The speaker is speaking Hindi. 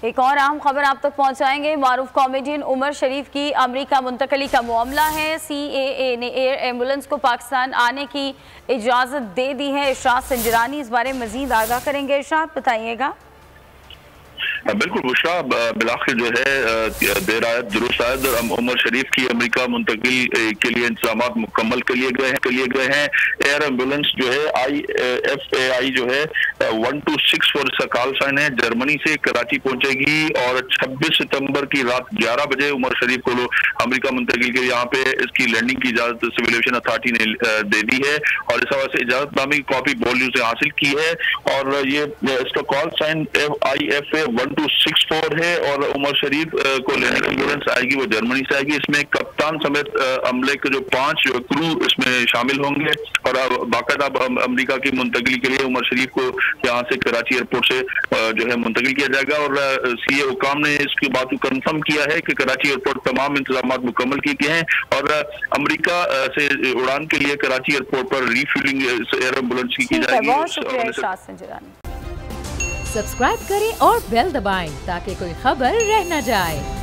एक और अहम खबर आप तक पहुंचाएंगे। मारूफ कॉमेडियन उमर शरीफ की अमेरिका मुंतकली का मामला है। CAA ने एयर एम्बुलेंस को पाकिस्तान आने की इजाज़त दे दी है। इरशाद संजरानी इस बारे में मजीद आगाह करेंगे। इरशाद बताइएगा। बिल्कुल बुशरा, बिलाखिर जो है देर आयत दुरुस्त आयत उमर शरीफ की अमेरिका मुंतकिल के लिए इंतजाम मुकम्मल कर लिए गए हैं। एयर एम्बुलेंस जो है IFAI जो है 1264 इसका कॉल साइन है, जर्मनी से कराची पहुंचेगी और 26 सितंबर की रात 11 बजे उमर शरीफ को अमेरिका मुंतकिल के यहाँ पे इसकी लैंडिंग की इजाजत सिविल एविएशन अथॉरिटी ने दे दी है और इस हवाले से इजाजतनामे की कॉपी बोल न्यूज से हासिल की है। और ये इसका कॉल साइन IFA 1264 है और उमर शरीफ को लेने की एम्बुलेंस आएगी, वो जर्मनी से आएगी। इसमें कप्तान समेत अमले के जो 5 क्रू इसमें शामिल होंगे और बाकायदा अमेरिका की मुंतकिली के लिए उमर शरीफ को यहाँ से कराची एयरपोर्ट से जो है मुंतकिल किया जाएगा। और CA हुकाम ने इसकी बात को कंफर्म किया है कि कराची एयरपोर्ट तमाम इंतजाम मुकम्मल किए गए हैं और अमेरिका से उड़ान के लिए कराची एयरपोर्ट पर रिफ्यूलिंग एयर एम्बुलेंस की जाएगी। बहुत शुक्रिया इरशाद संजरानी। सब्सक्राइब करें और बेल दबाएं ताकि कोई खबर रह न जाए।